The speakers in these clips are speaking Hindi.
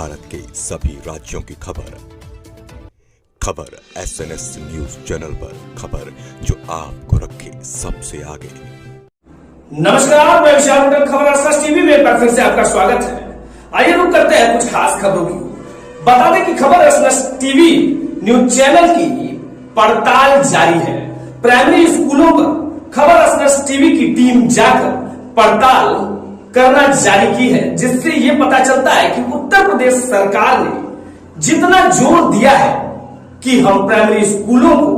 भारत के सभी राज्यों की खबर SNS न्यूज चैनल पर, खबर जो आपको रखे सबसे आगे। नमस्कार, मैं विशाल होटल खबर SNS टीवी में एक बार फिर से आपका स्वागत है। आइए रुक करते हैं कुछ खास खबरों की। बता दें कि खबर SNS टीवी न्यूज चैनल की पड़ताल जारी है। प्राइमरी स्कूलों पर खबर SNS टीवी की टीम जाकर पड़ताल करना जारी की है, जिससे यह पता चलता है कि उत्तर प्रदेश सरकार ने जितना जोर दिया है कि हम प्राइमरी स्कूलों को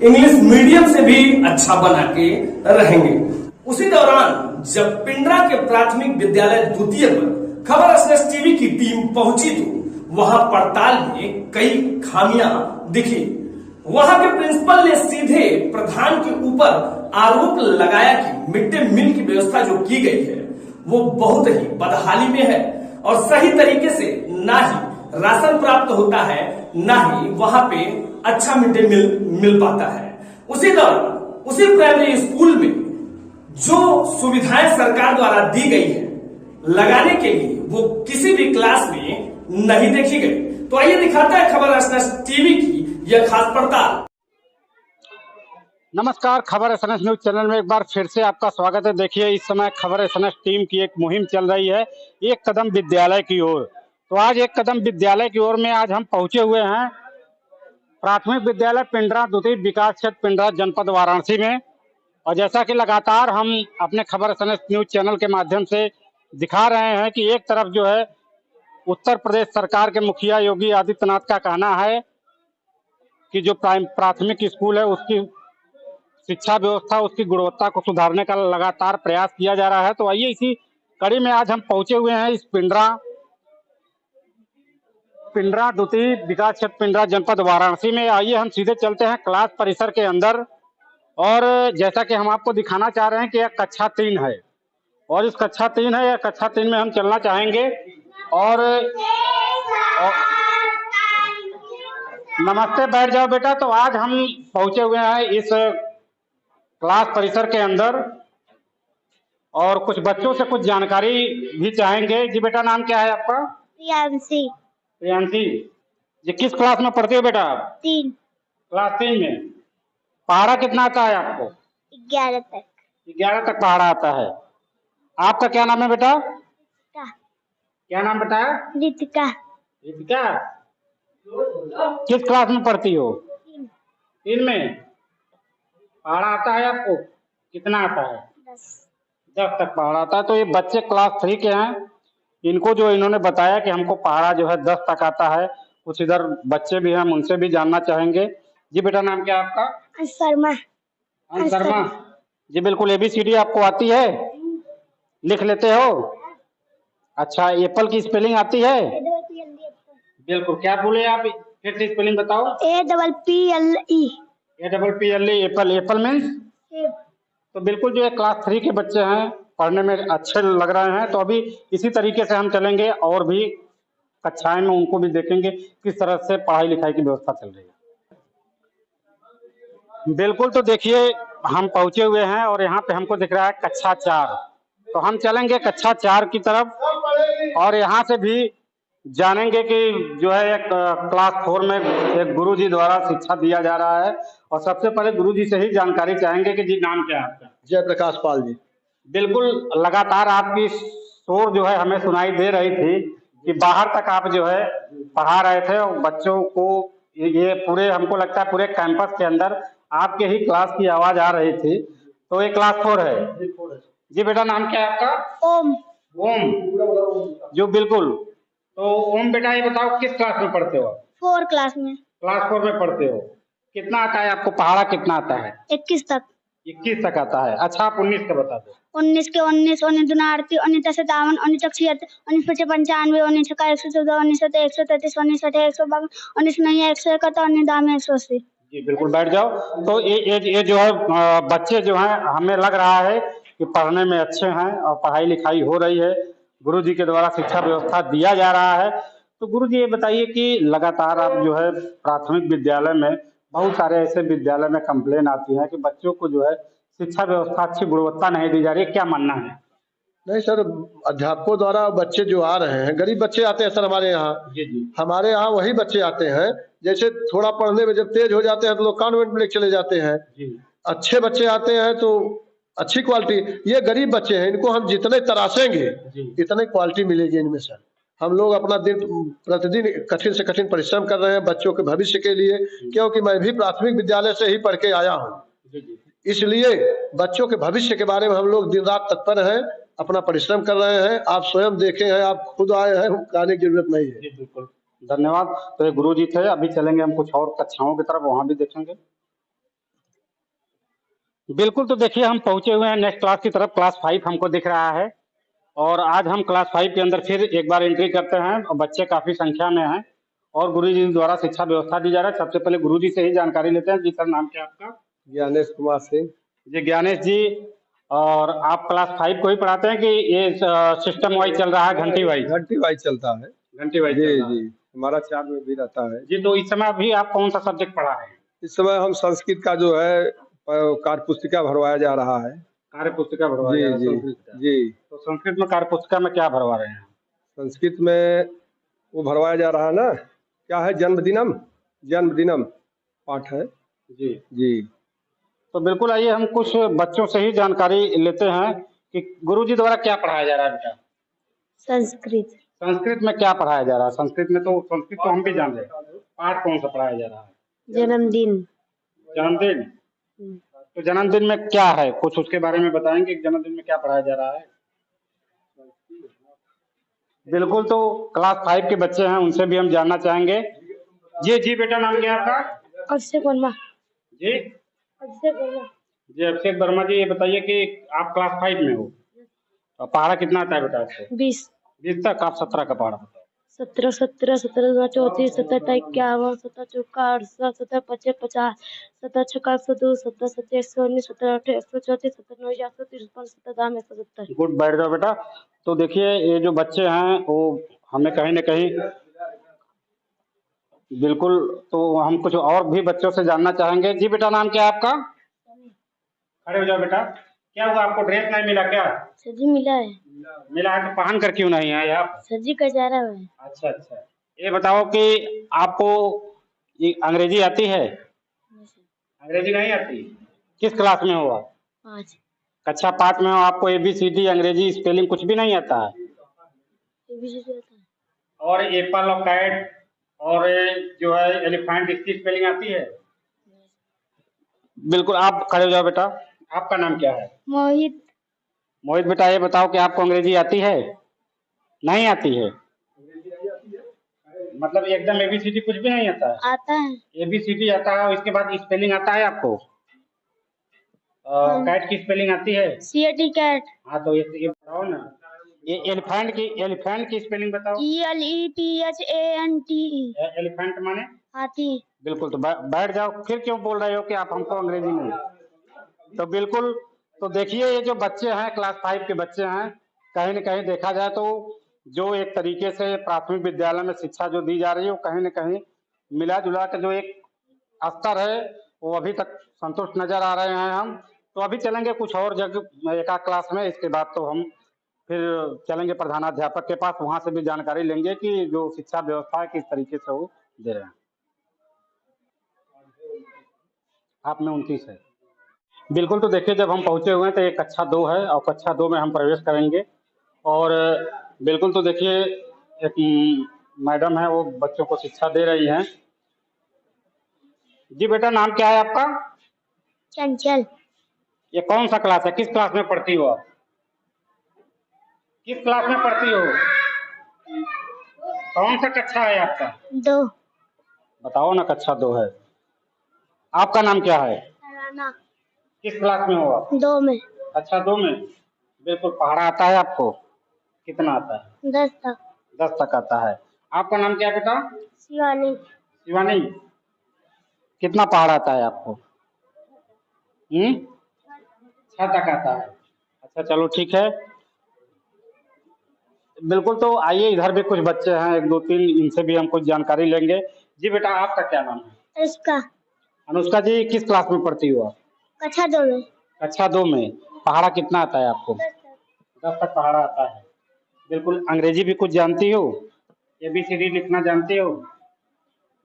इंग्लिश मीडियम से भी अच्छा बना के रहेंगे। उसी दौरान जब पिंडरा के प्राथमिक विद्यालय द्वितीय पर खबर SNS टीवी की टीम पहुंची तो वहां पड़ताल में कई खामियां दिखी। वहां के प्रिंसिपल ने सीधे प्रधान के ऊपर आरोप लगाया कि मिड डे मील की व्यवस्था जो की गई है वो बहुत ही बदहाली में है और सही तरीके से ना ही राशन प्राप्त होता है, ना ही वहां पे अच्छा मिड डे मील मिल पाता है। उसी दौरान उसी प्राइमरी स्कूल में जो सुविधाएं सरकार द्वारा दी गई है लगाने के लिए, वो किसी भी क्लास में नहीं देखी गई। तो आइए दिखाता है खबर SNS टीवी की यह खास पड़ताल। नमस्कार, खबर SNS न्यूज चैनल में एक बार फिर से आपका स्वागत है। देखिए, इस समय खबर SNS टीम की एक मुहिम चल रही है, एक कदम विद्यालय की ओर। तो आज एक कदम विद्यालय की ओर में आज हम पहुंचे हुए हैं प्राथमिक विद्यालय पिंडरा द्वितीय विकास क्षेत्र पिंडरा जनपद वाराणसी में। और जैसा कि लगातार हम अपने खबर SNS न्यूज चैनल के माध्यम से दिखा रहे हैं कि एक तरफ जो है उत्तर प्रदेश सरकार के मुखिया योगी आदित्यनाथ का कहना है कि जो प्राथमिक स्कूल है उसकी शिक्षा व्यवस्था, उसकी गुणवत्ता को सुधारने का लगातार प्रयास किया जा रहा है। तो आइए इसी कड़ी में आज हम पहुंचे हुए हैं इस पिंडरा द्वितीय विकास क्षेत्र पिंडरा जनपद वाराणसी में। आइए हम सीधे चलते हैं क्लास परिसर के अंदर। और जैसा कि हम आपको दिखाना चाह रहे हैं कि यह कक्षा 3 है और इस कक्षा 3 है, यह कक्षा 3 में हम चलना चाहेंगे। और नमस्ते, बैठ जाओ बेटा। तो आज हम पहुंचे हुए हैं इस क्लास परिसर के अंदर और कुछ बच्चों से कुछ जानकारी भी चाहेंगे। जी बेटा, नाम क्या है आपका? प्रियांशी। प्रियांशी जी, किस क्लास में पढ़ते हो बेटा आप? 3। क्लास 3 में। पढ़ा कितना आता है आपको? 11 तक। 11 तक पढ़ा आता है। आपका क्या नाम है बेटा? क्या नाम बताया? रितिका। रितिका, किस क्लास में पढ़ती हो? 3 में। पढ़ा आता है आपको? कितना आता है? 10 तक पढ़ा आता है। तो ये बच्चे क्लास 3 के हैं। इनको जो इन्होंने बताया कि हमको पढ़ा जो है 10 तक आता है। कुछ इधर बच्चे भी हैं, हम उनसे भी जानना चाहेंगे। जी बेटा, नाम क्या है आपका? शर्मा। शर्मा जी, बिल्कुल। ABCD आपको आती है? लिख लेते हो? अच्छा, एप्पल की स्पेलिंग आती है? बिल्कुल। क्या बोले आप? फिर से स्पेलिंग बताओ। APPLE। APPLE, Apple. Apple means? तो बिल्कुल जो है क्लास 3 के बच्चे हैं, पढ़ने में अच्छे लग रहे हैं। तो अभी इसी तरीके से हम चलेंगे और भी कक्षाएं में उनको भी देखेंगे किस तरह से पढ़ाई लिखाई की व्यवस्था चल रही है। बिल्कुल। तो देखिए, हम पहुंचे हुए हैं और यहाँ पे हमको दिख रहा है कक्षा 4। तो हम चलेंगे कक्षा 4 की तरफ और यहाँ से भी जानेंगे कि जो है एक क्लास 4 में एक गुरुजी द्वारा शिक्षा दिया जा रहा है। और सबसे पहले गुरुजी से ही जानकारी चाहेंगे कि जी नाम क्या है आपका? जयप्रकाश पाल जी। बिल्कुल। लगातार आपकी शोर जो है हमें सुनाई दे रही थी कि बाहर तक आप जो है पढ़ा रहे थे और बच्चों को ये पूरे, हमको लगता है पूरे कैंपस के अंदर आपके ही क्लास की आवाज आ रही थी। तो ये क्लास 4 है। जी बेटा, नाम क्या है आपका? ओम। ओम जो, बिल्कुल। तो ओम बेटा, ये बताओ किस क्लास में पढ़ते हो? 4 क्लास में। क्लास 4 में पढ़ते हो। कितना आता है आपको? पहाड़ा कितना आता है? 21 तक। 21 तक आता है। अच्छा, आप 19 का बता दो। 19 के 19, 19 दूना 38, 19 10 57, 19 तक 76, 19 55 95, 19 का 114, 19 133, 19 60, 152, 19 नहीं 171, 19 दाम 180। जी बिल्कुल, बैठ जाओ। तो ये जो है बच्चे जो हैं, हमें लग रहा है कि पढ़ने में अच्छे हैं और पढ़ाई लिखाई हो रही है, गुरुजी के द्वारा शिक्षा व्यवस्था दिया जा रहा है। तो गुरुजी ये बताइए कि लगातार आप जो है प्राथमिक विद्यालय में, बहुत सारे ऐसे विद्यालय में कंप्लेन आती है कि बच्चों को जो है शिक्षा व्यवस्था अच्छी गुणवत्ता नहीं दी जा रही है, क्या मानना है? नहीं सर, अध्यापकों द्वारा बच्चे जो आ रहे हैं, गरीब बच्चे आते हैं सर हमारे यहाँ। जी जी हमारे यहाँ वही बच्चे आते हैं, जैसे थोड़ा पढ़ने में जब तेज हो जाते हैं तो लोग कॉन्वेंट में चले जाते हैं। जी अच्छे बच्चे आते हैं तो अच्छी क्वालिटी। ये गरीब बच्चे हैं, इनको हम जितने तराशेंगे जी इतने क्वालिटी मिलेगी इनमें सर। हम लोग अपना दिन प्रतिदिन कठिन से कठिन परिश्रम कर रहे हैं बच्चों के भविष्य के लिए, क्योंकि मैं भी प्राथमिक विद्यालय से ही पढ़ के आया हूँ। जी जी इसलिए बच्चों के भविष्य के बारे में हम लोग दिन रात तत्पर हैं, अपना परिश्रम कर रहे हैं। आप स्वयं देखे हैं, आप खुद आए हैं, कहने की जरूरत नहीं है। जी बिल्कुल, धन्यवाद। तो ये गुरु जी थे। अभी चलेंगे हम कुछ और कक्षाओं की तरफ, वहां भी देखेंगे। बिल्कुल, तो देखिए हम पहुंचे हुए हैं नेक्स्ट क्लास की तरफ। क्लास 5 हमको दिख रहा है और आज हम क्लास 5 के अंदर फिर एक बार एंट्री करते हैं और बच्चे काफी संख्या में हैं और गुरु जी द्वारा शिक्षा व्यवस्था दी जा रहा है। सबसे पहले गुरु जी से ही जानकारी लेते हैं। जी सर, नाम क्या है आपका? ज्ञानेश कुमार सिंह। जी ज्ञानेश जी, और आप क्लास 5 को ही पढ़ाते हैं कि ये सिस्टम वाइज चल रहा है, घंटी वाइज? घंटी वाइज चलता है। घंटी वाइज जी चल रहा है। जी, हमारा 4 में भी रहता है। जी, तो इस समय अभी आप कौन सा सब्जेक्ट पढ़ा रहे हैं? इस समय हम संस्कृत का जो है कार्य पुस्तिका भरवाया जा रहा है। कार्य पुस्तिका भरवा रहे हैं जी संस्कृत का। जी, तो संस्कृत में कार्य पुस्तिका में क्या भरवा रहे हैं? संस्कृत में वो भरवाया जा रहा है ना, क्या है, जन्मदिनम पाठ है। जी जी, तो बिल्कुल, आइए हम कुछ बच्चों से ही जानकारी लेते हैं कि गुरु जी द्वारा क्या पढ़ाया जा रहा है बेटा। संस्कृत। संस्कृत में क्या पढ़ाया जा रहा है? संस्कृत तो हम भी जान रहे हैं। पाठ कौन सा पढ़ाया जा रहा है? जन्मदिन। जन्मदिन। तो जन्मदिन में क्या है, कुछ उसके बारे में बताएंगे कि जन्मदिन में क्या पढ़ाया जा रहा है? बिल्कुल, तो क्लास 5 के बच्चे हैं, उनसे भी हम जानना चाहेंगे। जी जी बेटा, नाम क्या है आपका? अभिषेक वर्मा। जी अभिषेक वर्मा। जी अभिषेक वर्मा जी, ये बताइए कि आप क्लास 5 में हो, तो पहाड़ा कितना आता है बेटा आपको? 20। 20 तक? आप 17 का पहाड़ा बताओ। 17 17 17 34 17 51 17 चौका 68 17 25 50 17 छक्का 102 17 17 119 17 18 134 17 9 130 17 दाम 170। गुड, बैठ जाओ बेटा। तो देखिए, ये जो बच्चे हैं वो हमें कहीं न कहीं बिल्कुल, तो हम कुछ और भी बच्चों से जानना चाहेंगे। जी बेटा, नाम क्या है आपका? खड़े हो जाओ बेटा। क्या हुआ, आपको ड्रेस नहीं मिला क्या? सर जी मिला है। मिला है तो पहन कर क्यों नहीं आए आप? सर जी का जा रहा है। अच्छा अच्छा, ये बताओ कि आपको ये अंग्रेजी आती है? अंग्रेजी नहीं आती? किस क्लास में हो आप? 5। कक्षा 5 में हो, आपको ABCD अंग्रेजी स्पेलिंग कुछ भी नहीं आता है? ABCD आता है। और एप्पल और कैट और जो है एलिफेंट, इसकी स्पेलिंग आती है? बिल्कुल, आप खड़े हो जाओ बेटा। आपका नाम क्या है? मोहित। मोहित बेटा, ये बताओ कि आपको अंग्रेजी आती है? नहीं आती है? मतलब एकदम ABCD कुछ भी नहीं आता है? आता है। ABCD आता है और इसके बाद स्पेलिंग आता है आपको? कैट की स्पेलिंग आती है? CAT cat. हाँ, तो ये बताओ ना, ये एलिफेंट की स्पेलिंग बताओ। ELEPHANT। एलिफेंट माने हाथी। बिल्कुल, तो बैठ जाओ। फिर क्यों बोल रहे हो कि आप हमको अंग्रेजी नहीं? तो बिल्कुल, तो देखिए, ये जो बच्चे हैं क्लास 5 के बच्चे हैं, कहीं न कहीं देखा जाए तो जो एक तरीके से प्राथमिक विद्यालय में शिक्षा जो दी जा रही है, वो कहीं न कहीं मिला जुला के जो एक स्तर है वो अभी तक संतुष्ट नजर आ रहे हैं हम। तो अभी चलेंगे कुछ और जगह, एक आध क्लास में, इसके बाद तो हम फिर चलेंगे प्रधानाध्यापक के पास, वहां से भी जानकारी लेंगे कि जो शिक्षा व्यवस्था है किस तरीके से वो दे रहे हैं। आप में 29 है। बिल्कुल, तो देखिए, जब हम पहुंचे हुए हैं तो ये कक्षा 2 है और कक्षा 2 में हम प्रवेश करेंगे। और बिल्कुल, तो देखिए, एक मैडम है, वो बच्चों को शिक्षा दे रही हैं। जी बेटा, नाम क्या है आपका? चंचल। ये कौन सा क्लास है? किस क्लास में पढ़ती हो आप? किस क्लास में पढ़ती हो? कौन सा कक्षा है आपका? 2। बताओ ना, कक्षा 2 है। आपका नाम क्या है? राना। किस क्लास में हो आप? 2 में। कक्षा 2 में। बिल्कुल, पहाड़ा आता है आपको? कितना आता है? 10 तक। 10 तक आता है। आपका नाम क्या है बेटा? शिवानी। शिवानी, कितना पहाड़ा आता है आपको? 6 तक आता है। अच्छा, चलो ठीक है। बिल्कुल, तो आइए, इधर भी कुछ बच्चे हैं, 1 2 3, इनसे भी हम कुछ जानकारी लेंगे। जी बेटा, आपका क्या नाम है? इसका। अनुष्का जी, किस क्लास में पढ़ती हो आप? कक्षा 2 में। कक्षा 2 में। पहाड़ा कितना आता है आपको? 10 तक पढ़ा आता है। बिल्कुल अंग्रेजी भी कुछ जानती हो? ABCD लिखना जानती हो?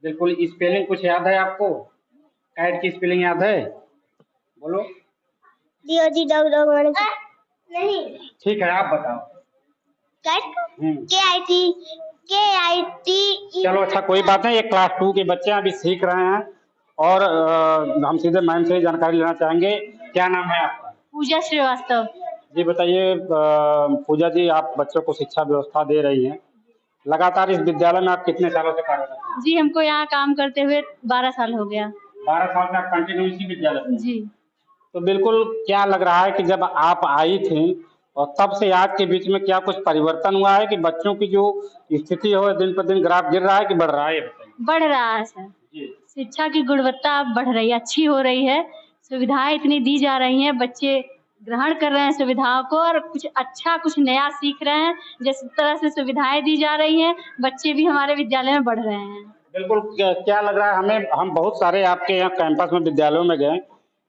बिल्कुल स्पेलिंग कुछ याद है आपको? कैट की स्पेलिंग याद है? बोलो। DOG डॉग डॉग नहीं ठीक है, आप बताओ। कैट हम्म। KIT चलो अच्छा, कोई बात नहीं। ये क्लास 2 के बच्चे अभी सीख रहे हैं और हम सीधे मैम से जानकारी लेना चाहेंगे। क्या नाम है आपका? पूजा श्रीवास्तव। जी बताइए पूजा जी, आप बच्चों को शिक्षा व्यवस्था दे रही हैं, लगातार इस विद्यालय में आप कितने सालों से कार्यरत हैं? जी हमको यहाँ काम करते हुए 12 साल हो गया। 12 साल से आप कंटिन्यू इसी विद्यालय में? जी। तो बिल्कुल, क्या लग रहा है कि जब आप आई थी और तब से आज के बीच में क्या कुछ परिवर्तन हुआ है कि बच्चों की जो स्थिति है दिन पर दिन ग्राफ गिर रहा है कि बढ़ रहा है? ये बताइए। बढ़ रहा है सर। जी। शिक्षा की गुणवत्ता अब बढ़ रही है, अच्छी हो रही है, सुविधाएं इतनी दी जा रही हैं, बच्चे ग्रहण कर रहे हैं सुविधाओं को और कुछ अच्छा कुछ नया सीख रहे हैं। जिस तरह से सुविधाएं दी जा रही हैं, बच्चे भी हमारे विद्यालय में बढ़ रहे हैं। बिल्कुल। क्या लग रहा है हमें, हम बहुत सारे आपके यहाँ कैंपस में विद्यालयों में गए,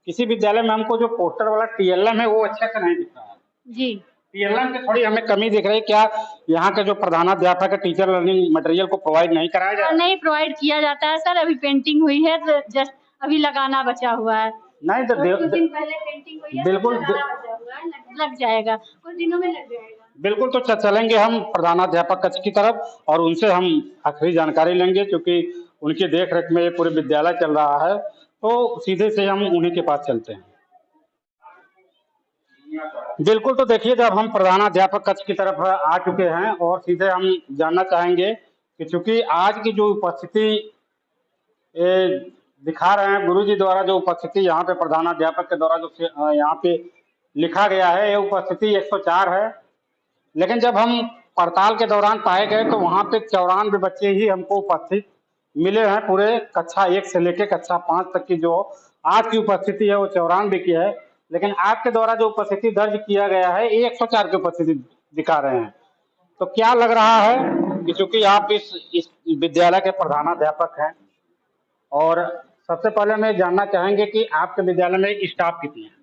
किसी विद्यालय में हमको जो पोस्टर वाला TLM है वो अच्छे से नहीं दिख रहा है। जी। TLM की थोड़ी हमें कमी दिख रही है। क्या यहाँ के जो प्रधानाध्यापक है टीचर लर्निंग मटेरियल को प्रोवाइड नहीं कराया जा रहा? नहीं प्रोवाइड किया जाता है सर, अभी पेंटिंग हुई है तो जस्ट अभी लगाना बचा हुआ है। नहीं तो कुछ दिन पहले पेंटिंग हुई है, बिल्कुल लगाना बचा हुआ है, लग जाएगा, कुछ दिनों में लग जाएगा। बिल्कुल। तो चलेंगे हम प्रधानाध्यापक कक्ष की तरफ और उनसे हम आखिरी जानकारी लेंगे, क्योंकि उनकी देख रेख में ये पूरे विद्यालय चल रहा है, तो सीधे से हम उन्हीं के पास चलते हैं। बिल्कुल। तो देखिए, जब हम प्रधानाध्यापक कक्ष की तरफ आ चुके हैं और सीधे हम जानना चाहेंगे कि चूंकि आज की जो उपस्थिति दिखा रहे हैं गुरुजी द्वारा, जो उपस्थिति यहाँ पे प्रधानाध्यापक के द्वारा जो यहाँ पे लिखा गया है, ये उपस्थिति 104 है। लेकिन जब हम पड़ताल के दौरान पाए गए तो वहाँ पे 94 बच्चे ही हमको उपस्थित मिले हैं। पूरे कक्षा 1 से लेकर कक्षा 5 तक की जो आज की उपस्थिति है वो 94 की है। लेकिन आपके द्वारा जो उपस्थिति दर्ज किया गया है ये 104 की उपस्थिति दिखा रहे हैं। तो क्या लग रहा है कि चूंकि आप इस विद्यालय के प्रधानाध्यापक हैं, और सबसे पहले मैं जानना चाहेंगे कि आपके विद्यालय में स्टाफ कितने हैं?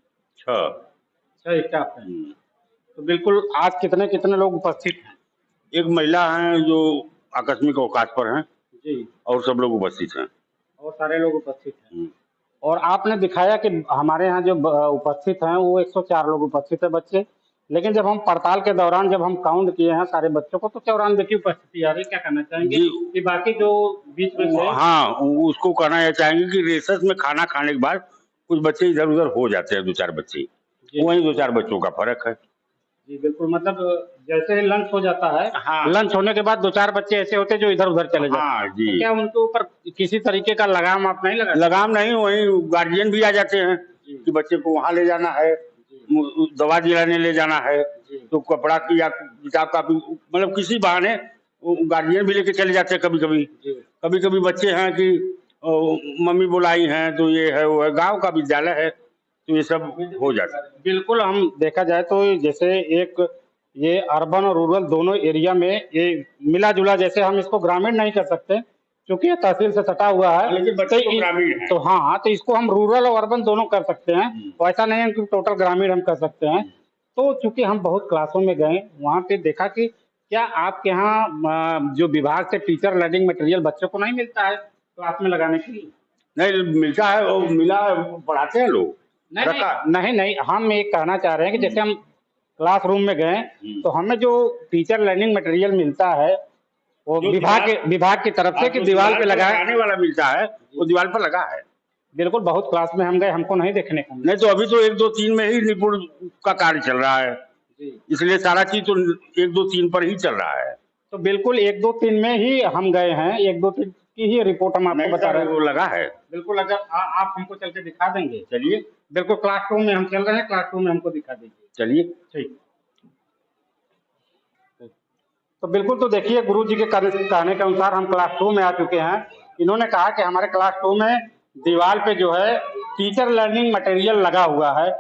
6 स्टाफ हैं। तो बिल्कुल, आज कितने कितने लोग उपस्थित हैं? एक महिला हैं जो आकस्मिक अवकाश पर हैं जी। और सब लोग उपस्थित हैं। और सारे लोग उपस्थित हैं। और आपने दिखाया कि हमारे यहाँ जो उपस्थित हैं वो 104 लोग उपस्थित है बच्चे। लेकिन जब हम पड़ताल के दौरान जब हम काउंट किए हैं सारे बच्चों को तो 94 की उपस्थिति आ रही। क्या कहना चाहेंगे कि बाकी जो बीच में से? हाँ, उसको कहना यह चाहेंगे कि रेसेस में खाना खाने के बाद कुछ बच्चे इधर उधर हो जाते हैं, 2-4 बच्चे, वही 2-4 बच्चों का फर्क है। जी बिल्कुल। मतलब जैसे ही लंच हो जाता है, हाँ, लंच होने के बाद 2-4 बच्चे ऐसे होते हैं जो इधर उधर चले जाते हैं। हाँ जी। तो क्या उनके ऊपर किसी तरीके का लगाम आप नहीं लगा? लगाम नहीं, वही गार्जियन भी आ जाते हैं कि बच्चे को वहाँ ले जाना है, दवा दिलाने ले जाना है, तो कपड़ा की या किताब का भी, मतलब किसी बहाने गार्जियन भी लेके चले जाते हैं। कभी कभी बच्चे हैं कि मम्मी बुलाई हैं तो ये है वो है, गाँव का विद्यालय है तो ये सब हो जाता है। बिल्कुल। हम देखा जाए तो जैसे एक ये अर्बन और रूरल दोनों एरिया में ये मिला जुला, जैसे हम इसको ग्रामीण नहीं कर सकते क्योंकि ये तहसील से सटा हुआ है, लेकिन बच्चे तो ग्रामीण हैं। तो हाँ, तो इसको हम रूरल और अर्बन दोनों कर सकते हैं। तो ऐसा नहीं है कि टोटल ग्रामीण हम कर सकते हैं। तो चूंकि हम बहुत क्लासों में गए, वहाँ पे देखा कि क्या आपके यहाँ जो विभाग से टीचर लर्निंग मटेरियल बच्चों को नहीं मिलता है क्लास में लगाने के लिए? नहीं मिलता है, वो मिला पढ़ाते हैं लोग। नहीं, हम ये कहना चाह रहे हैं कि जैसे हम क्लासरूम में गए तो हमें जो टीचर लर्निंग मटेरियल मिलता है वो विभाग की तरफ से कि दीवार पे लगाने वाला मिलता है, वो दीवार पर लगा है। बिल्कुल। बहुत क्लास में हम गए, हमको नहीं देखने को नहीं, तो अभी तो 1, 2, 3 में ही निपुण का कार्य चल रहा है, इसलिए सारा चीज तो 1, 2, 3 पर ही चल रहा है। तो बिल्कुल 1, 2, 3 में ही हम गए हैं, 1, 2, 3 की ही रिपोर्ट हम आपको बता रहे हैं। वो लगा है। बिल्कुल। अगर आप हमको चल के दिखा देंगे? चलिए। बिल्कुल। क्लासरूम में हम चल रहे हैं, क्लासरूम में हमको दिखा दीजिए। चलिए। ठीक। तो बिल्कुल। तो देखिए, गुरु जी के कहने के अनुसार हम क्लास 2 में आ चुके हैं। इन्होंने कहा कि हमारे क्लास 2 में दीवार पे जो है टीचर लर्निंग मटेरियल लगा हुआ है।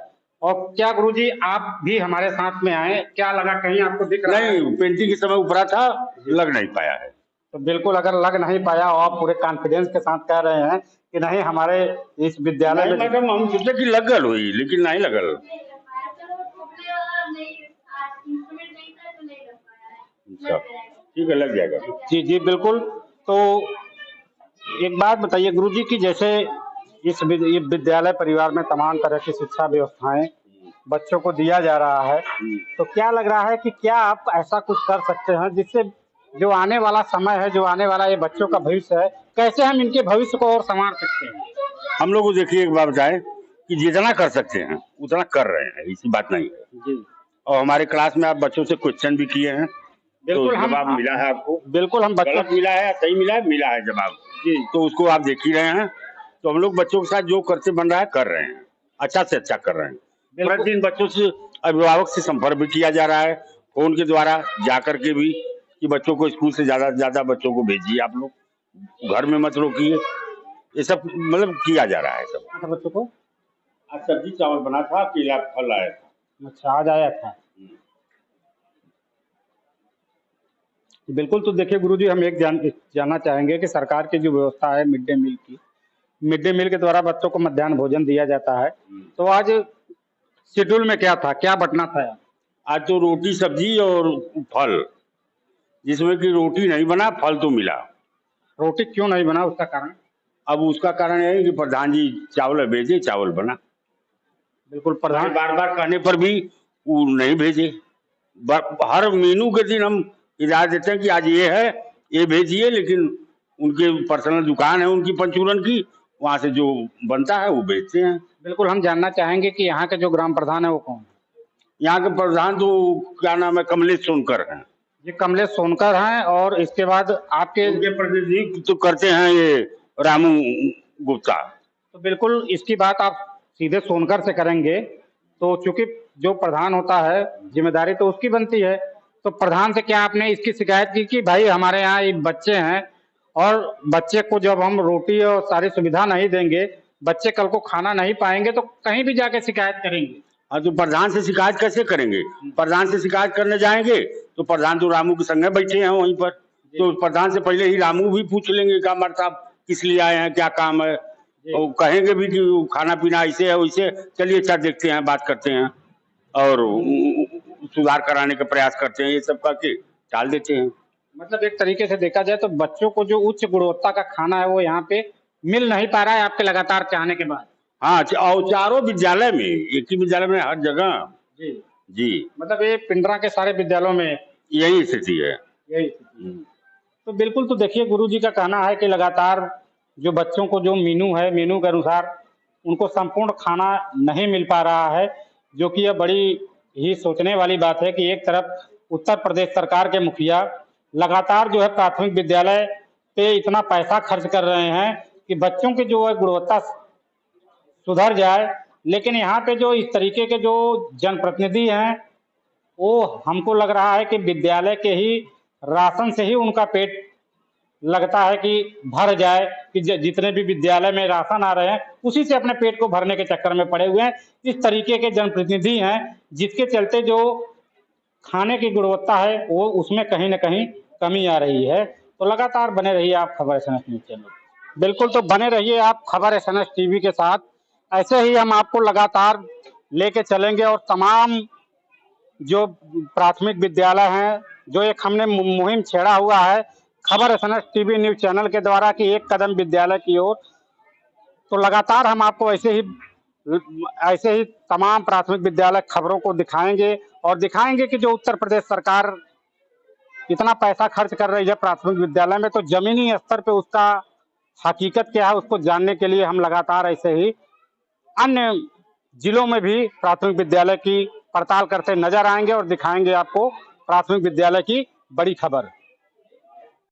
और क्या गुरु जी आप भी हमारे साथ में आए, क्या लगा, कहीं आपको दिख रहा है? नहीं, पेंटिंग के समय ऊपरा था, लग नहीं पाया है। तो बिल्कुल, अगर लग नहीं पाया और आप पूरे कॉन्फिडेंस के साथ कह रहे हैं कि नहीं हमारे इस विद्यालय में, मैडम हम सोचे कि लगल हुई, लेकिन नहीं लगल। ठीक है, लग जाएगा। जी जी बिल्कुल। तो एक बात बताइए गुरुजी की जैसे ये विद्यालय परिवार में तमाम तरह की शिक्षा व्यवस्थाएं बच्चों को दिया जा रहा है, तो क्या लग रहा है कि क्या आप ऐसा कुछ कर सकते हैं जिससे जो आने वाला समय है, जो आने वाला ये बच्चों का भविष्य है, कैसे हम इनके भविष्य को और संवार सकते हैं? हम लोग को देखिए एक बात बताएं कि जितना कर सकते हैं उतना कर रहे हैं, ऐसी बात नहीं है जी और हमारे क्लास में आप बच्चों से क्वेश्चन भी किए हैं, बिल्कुल। तो जवाब मिला है आपको? बिल्कुल हम बच्चों गलत मिला है या सही मिला है जवाब जी, तो उसको आप देख ही रहे हैं। तो हम लोग बच्चों के साथ जो करते बन रहा है कर रहे हैं, अच्छा से अच्छा कर रहे हैं। प्रतिदिन बच्चों से, अभिभावक से संपर्क भी किया जा रहा है फोन के द्वारा जाकर के भी, कि बच्चों को स्कूल से ज्यादा बच्चों को भेजिए, आप लोग घर में मत रोकिए, ये सब मतलब किया जा रहा है सब। बच्चों को आज सब्जी चावल बना था, केला फल आया था। अच्छा, आज आया था। बिल्कुल। तो देखिए गुरुजी, हम एक जानना चाहेंगे कि सरकार की जो व्यवस्था है मिड डे मील के द्वारा बच्चों को मध्याह्न भोजन दिया जाता है, तो आज शेड्यूल में क्या था, क्या बटना था? आज तो रोटी सब्जी और फल, जिसमें कि रोटी नहीं बना, फल तो मिला। रोटी क्यों नहीं बना, उसका कारण? अब उसका कारण है कि प्रधान जी चावल भेजे, चावल बना। बिल्कुल। प्रधान बार बार कहने पर भी वो नहीं भेजे। हर मेनू के दिन हम इजाजत देते हैं कि आज ये है, ये भेजिए, लेकिन उनके पर्सनल दुकान है उनकी परचूरन की, वहां से जो बनता है वो बेचते हैं। बिल्कुल। हम जानना चाहेंगे कि यहाँ के जो ग्राम प्रधान है वो कौन है? यहाँ के प्रधान तो क्या नाम है, कमलेश सोनकर हैं। ये कमलेश सोनकर हैं, और इसके बाद आपके प्रतिनिधि तो करते हैं ये रामू गुप्ता। तो बिल्कुल इसकी बात आप सीधे सोनकर से करेंगे, तो चूंकि जो प्रधान होता है जिम्मेदारी तो उसकी बनती है, तो प्रधान से क्या आपने इसकी शिकायत की कि भाई हमारे यहाँ ये बच्चे हैं और बच्चे को जब हम रोटी और सारी सुविधा नहीं देंगे, बच्चे कल को खाना नहीं पाएंगे, तो कहीं भी जाके शिकायत करेंगे? हाँ, तो प्रधान से शिकायत कैसे करेंगे? प्रधान से शिकायत करने जाएंगे तो प्रधान तो रामू के संगे बैठे हैं वहीं पर, तो प्रधान से पहले ही रामू भी पूछ लेंगे कि मर साहब किस लिए आए हैं, क्या काम है, और कहेंगे भी कि खाना पीना ऐसे है वैसे, चलिए अच्छा देखते हैं, बात करते हैं और सुधार कराने का प्रयास करते हैं, ये सब करके टाल देते हैं। मतलब एक तरीके से देखा जाए तो बच्चों को जो उच्च गुणवत्ता का खाना है वो यहाँ पे मिल नहीं पा रहा है आपके लगातार चाहने के बाद? हाँ, और चारों विद्यालय में, एक ही विद्यालय में, हर जगह जी जी, मतलब ये पिंडरा के सारे विद्यालयों में यही स्थिति है। यही स्थिति। तो बिल्कुल। तो देखिए गुरुजी का कहना है कि लगातार जो बच्चों को जो मेनू के अनुसार उनको संपूर्ण खाना नहीं मिल पा रहा है, जो कि यह बड़ी ही सोचने वाली बात है कि एक तरफ उत्तर प्रदेश सरकार के मुखिया लगातार जो है प्राथमिक विद्यालय पे इतना पैसा खर्च कर रहे हैं कि बच्चों की जो है गुणवत्ता सुधर जाए, लेकिन यहाँ पे जो इस तरीके के जो जनप्रतिनिधि हैं वो हमको लग रहा है कि विद्यालय के ही राशन से ही उनका पेट लगता है कि भर जाए, कि जितने भी विद्यालय में राशन आ रहे हैं उसी से अपने पेट को भरने के चक्कर में पड़े हुए हैं। इस तरीके के जनप्रतिनिधि हैं जिसके चलते जो खाने की गुणवत्ता है वो उसमें कहीं ना कहीं कमी आ रही है। तो लगातार बने रहिए आप खबर एसएनएस न्यूज चैनल। बिल्कुल। तो बने रहिए आप खबर एसएनएस टीवी के साथ, ऐसे ही हम आपको लगातार लेके चलेंगे और तमाम जो प्राथमिक विद्यालय हैं, जो एक हमने मुहिम छेड़ा हुआ है खबर एसएनएस टीवी न्यूज चैनल के द्वारा कि एक कदम विद्यालय की ओर, तो लगातार हम आपको ऐसे ही तमाम प्राथमिक विद्यालय खबरों को दिखाएंगे और दिखाएंगे कि जो उत्तर प्रदेश सरकार इतना पैसा खर्च कर रही है प्राथमिक विद्यालय में, तो जमीनी स्तर पे उसका हकीकत क्या है उसको जानने के लिए हम लगातार ऐसे ही अन्य जिलों में भी प्राथमिक विद्यालय की पड़ताल करते नजर आएंगे और दिखाएंगे आपको प्राथमिक विद्यालय की बड़ी खबर।